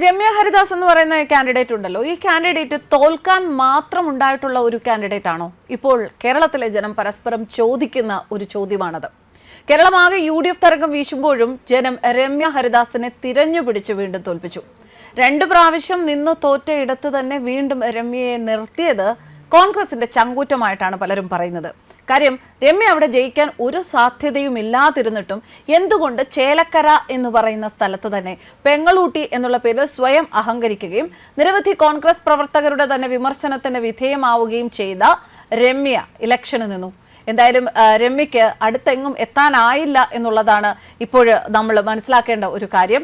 രമ്യ ഹരിദാസ് എന്ന് പറയുന്ന കാൻഡിഡേറ്റ് ഉണ്ടല്ലോ, ഈ കാൻഡിഡേറ്റ് തോൽക്കാൻ മാത്രം ഉണ്ടായിട്ടുള്ള ഒരു കാൻഡിഡേറ്റ് ആണോ? ഇപ്പോൾ കേരളത്തിലെ ജനം പരസ്പരം ചോദിക്കുന്ന ഒരു ചോദ്യമാണത്. കേരളമാകെ UDF തരംഗം വീശുമ്പോഴും ജനം രമ്യ ഹരിദാസിനെ തിരഞ്ഞുപിടിച്ച് വീണ്ടും തോൽപ്പിച്ചു. 2 പ്രാവശ്യം നിന്ന് തോറ്റയിടത്ത് തന്നെ വീണ്ടും രമ്യയെ നിർത്തിയത് കോൺഗ്രസിന്റെ ചങ്കൂറ്റമായിട്ടാണ് പലരും പറയുന്നത്. കാര്യം, രമ്യ അവിടെ ജയിക്കാൻ ഒരു സാധ്യതയും ഇല്ലാതിരുന്നിട്ടും എന്തുകൊണ്ട് ചേലക്കര എന്ന് പറയുന്ന സ്ഥലത്ത് തന്നെ പെങ്ങളൂട്ടി എന്നുള്ള പേരിൽ സ്വയം അഹങ്കരിക്കുകയും നിരവധി കോൺഗ്രസ് പ്രവർത്തകരുടെ തന്നെ വിമർശനത്തിന് വിധേയമാവുകയും ചെയ്ത രമ്യ ഇലക്ഷന് നിന്നു. എന്തായാലും രമ്യയ്ക്ക് അടുത്തെങ്ങും എത്താനായില്ല എന്നുള്ളതാണ് ഇപ്പോൾ നമ്മൾ മനസ്സിലാക്കേണ്ട ഒരു കാര്യം.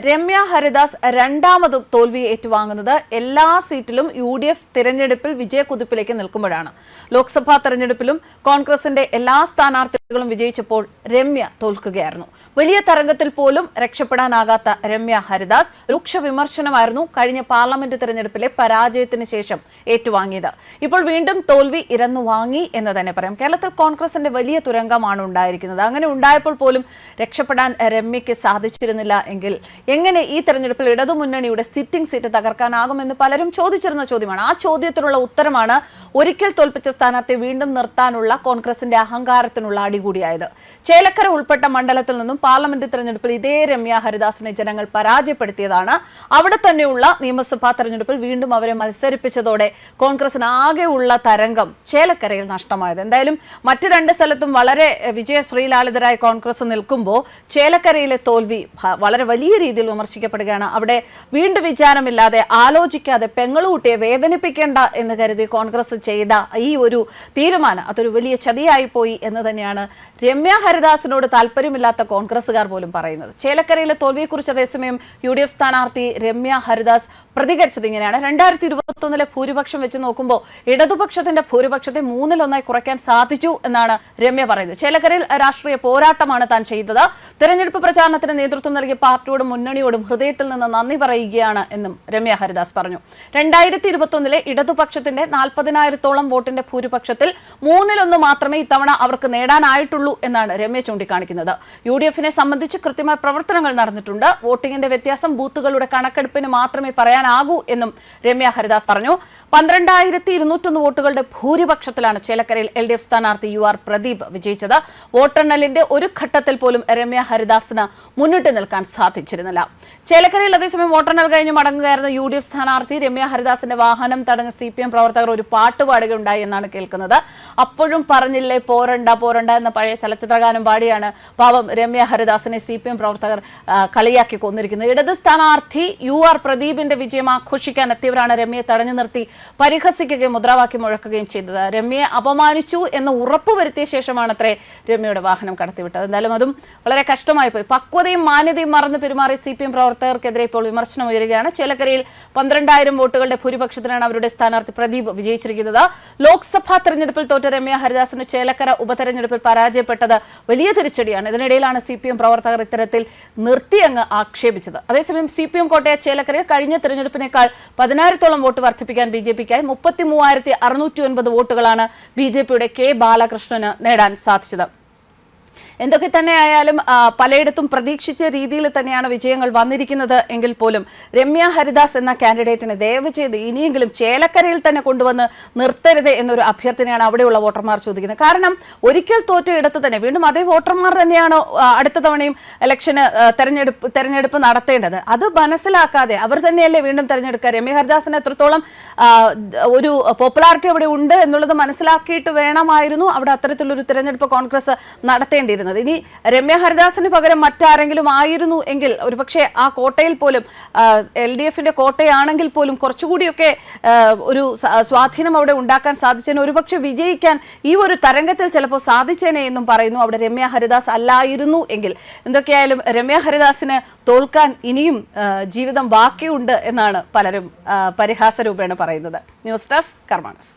രമ്യ ഹരിദാസ് രണ്ടാമതും തോൽവി ഏറ്റുവാങ്ങുന്നത് എല്ലാ സീറ്റിലും UDF തിരഞ്ഞെടുപ്പിൽ വിജയക്കുതിപ്പിലേക്ക് നിൽക്കുമ്പോഴാണ്. ലോക്സഭാ തെരഞ്ഞെടുപ്പിലും കോൺഗ്രസിന്റെ എല്ലാ സ്ഥാനാർത്ഥികളും വിജയിച്ചപ്പോൾ രമ്യ തോൽക്കുകയായിരുന്നു. വലിയ തരംഗത്തിൽ പോലും രക്ഷപ്പെടാനാകാത്ത രമ്യ ഹരിദാസ് രൂക്ഷ വിമർശനമായിരുന്നു കഴിഞ്ഞ പാർലമെന്റ് തെരഞ്ഞെടുപ്പിലെ പരാജയത്തിന് ശേഷം ഏറ്റുവാങ്ങിയത്. ഇപ്പോൾ വീണ്ടും തോൽവി ഇരന്നു വാങ്ങി എന്ന് തന്നെ പറയാം. കേരളത്തിൽ കോൺഗ്രസിന്റെ വലിയ തുരങ്കമാണ് ഉണ്ടായിരിക്കുന്നത്. അങ്ങനെ ഉണ്ടായപ്പോൾ പോലും രക്ഷപ്പെടാൻ രമ്യയ്ക്ക് സാധിച്ചിരുന്നില്ല എങ്കിൽ എങ്ങനെ ഈ തെരഞ്ഞെടുപ്പിൽ ഇടതുമുന്നണിയുടെ സിറ്റിംഗ് സീറ്റ് തകർക്കാനാകുമെന്ന് പലരും ചോദിച്ചിരുന്ന ചോദ്യമാണ്. ആ ചോദ്യത്തിനുള്ള ഉത്തരമാണ് ഒരിക്കൽ തോൽപ്പിച്ച സ്ഥാനാർത്ഥി വീണ്ടും നിർത്താനുള്ള കോൺഗ്രസിന്റെ അഹങ്കാരത്തിനുള്ള അടികൂടിയായത്. ചേലക്കര ഉൾപ്പെട്ട മണ്ഡലത്തിൽ നിന്നും പാർലമെന്റ് തെരഞ്ഞെടുപ്പിൽ ഇതേ രമ്യ ഹരിദാസിനെ ജനങ്ങൾ പരാജയപ്പെടുത്തിയതാണ്. അവിടെ തന്നെയുള്ള നിയമസഭാ തെരഞ്ഞെടുപ്പിൽ വീണ്ടും അവരെ മത്സരിപ്പിച്ചതോടെ കോൺഗ്രസിന് ആകെയുള്ള തരംഗം ചേലക്കരയിൽ നഷ്ടമായത്. എന്തായാലും മറ്റ് 2 സ്ഥലത്തും വളരെ വിജയശ്രീലാളിതരായി കോൺഗ്രസ് നിൽക്കുമ്പോൾ ചേലക്കരയിലെ തോൽവി വളരെ വലിയ രീതിയിൽ വിമർശിക്കപ്പെടുകയാണ്. അവിടെ വീണ്ടും വിചാരമില്ലാതെ ആലോചിക്കാതെ പെങ്ങളൂട്ടിയെ വേദനിപ്പിക്കേണ്ട എന്ന് കരുതി കോൺഗ്രസ് ചെയ്ത ഈ ഒരു തീരുമാനം അതൊരു വലിയ ചതിയായി പോയി എന്ന് തന്നെയാണ് രമ്യ ഹരിദാസിനോട് താല്പര്യമില്ലാത്ത കോൺഗ്രസുകാർ പോലും പറയുന്നത്. ചേലക്കരയിലെ തോൽവിയെക്കുറിച്ച് അതേസമയം UDF സ്ഥാനാർത്ഥി രമ്യ ഹരിദാസ് പ്രതികരിച്ചത് ഇങ്ങനെയാണ്. 2021 ഭൂരിപക്ഷം വെച്ച് നോക്കുമ്പോൾ ഇടതുപക്ഷത്തിന്റെ ഭൂരിപക്ഷത്തെ 3-1 കുറയ്ക്കാൻ സാധിച്ചു എന്നാണ് രമ്യ പറയുന്നത്. ചേലക്കരയിൽ രാഷ്ട്രീയ പോരാട്ടമാണ് താൻ ചെയ്തത്. തെരഞ്ഞെടുപ്പ് പ്രചാരണത്തിന് നേതൃത്വം നൽകിയ പാർട്ടിയോടും മുന്നണിയോടും ഹൃദയത്തിൽ നിന്ന് നന്ദി പറയുകയാണ് എന്നും രമ്യ ഹരിദാസ് പറഞ്ഞു. 2021 ഇടതുപക്ഷത്തിന്റെ 40,000-ഓളം വോട്ടിന്റെ ഭൂരിപക്ഷത്തിൽ 3-1 മാത്രമേ ഇത്തവണ അവർക്ക് നേടാനായിട്ടുള്ളൂ എന്നാണ് രമ്യ ചൂണ്ടിക്കാണിക്കുന്നത്. UDFനെ സംബന്ധിച്ച് കൃത്യമായ പ്രവർത്തനങ്ങൾ നടന്നിട്ടുണ്ട്. വോട്ടിംഗിന്റെ വ്യത്യാസം ബൂത്തുകളുടെ കണക്കെടുപ്പിന് മാത്രമേ പറയാനാകൂ എന്നും രമ്യ ഹരിദാസ് പറഞ്ഞു. 12,201 വോട്ടുകളുടെ ഭൂരിപക്ഷത്തിലാണ് ചേലക്കരയിൽ LDF സ്ഥാനാർത്ഥി UR പ്രദീപ് വിജയിച്ചത്. വോട്ടെണ്ണലിന്റെ ഒരു ഘട്ടത്തിൽ പോലും രമ്യ ഹരിദാസിന് മുന്നിട്ട് നിൽക്കാൻ സാധിച്ചിരുന്നില്ല. ചേലക്കരയിൽ അതേസമയം വോട്ടെണ്ണൽ കഴിഞ്ഞ് മടങ്ങുകയായിരുന്ന UDF സ്ഥാനാർത്ഥി രമ്യ ഹരിദാസിന്റെ വാഹനം തടഞ്ഞ CPM പ്രവർത്തകർ ഒരു പാട്ട് പാടുകയുണ്ടായി എന്നാണ് കേൾക്കുന്നത്. അപ്പോഴും പറഞ്ഞില്ലേ പോരണ്ട പോരണ്ട എന്ന പഴയ ചലച്ചിത്രഗാനം പാടിയാണ് പാവം രമ്യ ഹരിദാസിനെ CPM പ്രവർത്തകർ കളിയാക്കി കൊന്നിരിക്കുന്നത്. ഇടത് സ്ഥാനാർത്ഥി UR പ്രദീപിന്റെ വിജയം ആഘോഷിക്കാൻ എത്തിയവരാണ് രമ്യയെ തടഞ്ഞു നിർത്തി പരിഹസിക്കുകയും മുദ്രാവാക്യം മുഴക്കുകയും ചെയ്തത്. രമ്യയെ അപമാനിച്ചു എന്ന് ഉറപ്പുവരുത്തിയ ശേഷമാണ് അത്രേ രമ്യയുടെ വാഹനം കടത്തിവിട്ടത്. എന്തായാലും അതും വളരെ കഷ്ടമായി പോയി. പക്വതയും മാന്യതയും മറന്ന് പെരുമാറി CPM പ്രവർത്തകർക്കെതിരെ ഇപ്പോൾ വിമർശനം ഉയരുകയാണ്. ചേലക്കരയിൽ 12,000 വോട്ടുകളുടെ ഭൂരിപക്ഷത്തിനാണ് അവരുടെ സ്ഥാനാർത്ഥി പ്രദീപ് വിജയിച്ചിരിക്കുന്നത്. ലോക്സഭാ തെരഞ്ഞെടുപ്പിൽ തോറ്റ രമ്യ ഹരിദാസിന് ചേലക്കര ഉപതെരഞ്ഞെടുപ്പിൽ പരാജയപ്പെട്ടത് വലിയ തിരിച്ചടിയാണ്. ഇതിനിടയിലാണ് CPM പ്രവർത്തകർ ഇത്തരത്തിൽ നിർത്തിയങ്ങ് ആക്ഷേപിച്ചത്. അതേസമയം CPM കോട്ടയ ചേലക്കരയിൽ കഴിഞ്ഞ തെരഞ്ഞെടുപ്പിനേക്കാൾ 10,000-ഓളം വോട്ട് വർദ്ധിപ്പിക്കാൻ BJPക്കായി 33,609 വോട്ടുകളാണ് BJPയുടെ K ബാലകൃഷ്ണന് നേടാൻ സാധിച്ചത്. എന്തൊക്കെ തന്നെയായാലും പലയിടത്തും പ്രതീക്ഷിച്ച രീതിയിൽ തന്നെയാണ് വിജയങ്ങൾ വന്നിരിക്കുന്നത് എങ്കിൽ പോലും രമ്യ ഹരിദാസ് എന്ന കാൻഡിഡേറ്റിനെ ദയവ് ചെയ്ത് ഇനിയെങ്കിലും ചേലക്കരയിൽ തന്നെ കൊണ്ടുവന്ന് നിർത്തരുത് എന്നൊരു അഭ്യർത്ഥനയാണ് അവിടെയുള്ള വോട്ടർമാർ ചോദിക്കുന്നത്. കാരണം ഒരിക്കൽ തോറ്റ ഇടത്ത് തന്നെ വീണ്ടും അതേ വോട്ടർമാർ തന്നെയാണ് അടുത്ത തവണയും ഇലക്ഷന് തെരഞ്ഞെടുപ്പ് നടത്തേണ്ടത്. അത് മനസ്സിലാക്കാതെ അവർ തന്നെയല്ലേ വീണ്ടും തെരഞ്ഞെടുക്കുക. രമ്യ ഹരിദാസിന് എത്രത്തോളം ഒരു പോപ്പുലാരിറ്റി അവിടെ ഉണ്ട് എന്നുള്ളത് മനസ്സിലാക്കിയിട്ട് വേണമായിരുന്നു അവിടെ അത്തരത്തിലൊരു തെരഞ്ഞെടുപ്പ് കോൺഗ്രസ് നടത്തേണ്ടിയിരുന്നത്. ഇനി രമ്യ ഹരിദാസിന് പകരം മറ്റാരെങ്കിലും ആയിരുന്നു എങ്കിൽ ഒരുപക്ഷെ ആ കോട്ടയിൽ പോലും LDFന്റെ കോട്ടയാണെങ്കിൽ പോലും കുറച്ചുകൂടിയൊക്കെ ഒരു സ്വാധീനം അവിടെ ഉണ്ടാക്കാൻ സാധിച്ചേനെ, ഒരുപക്ഷെ വിജയിക്കാൻ ഈ ഒരു തരംഗത്തിൽ ചിലപ്പോൾ സാധിച്ചേനെ എന്നും പറയുന്നു. അവിടെ രമ്യ ഹരിദാസ് അല്ലായിരുന്നു എങ്കിൽ എന്തൊക്കെയായാലും രമ്യ ഹരിദാസിന് തോൽക്കാൻ ഇനിയും ജീവിതം ബാക്കിയുണ്ട് എന്നാണ് പലരും പരിഹാസ രൂപേണ പറയുന്നത്. ന്യൂസ് ഡെസ്ക് കർമ്മ ന്യൂസ്.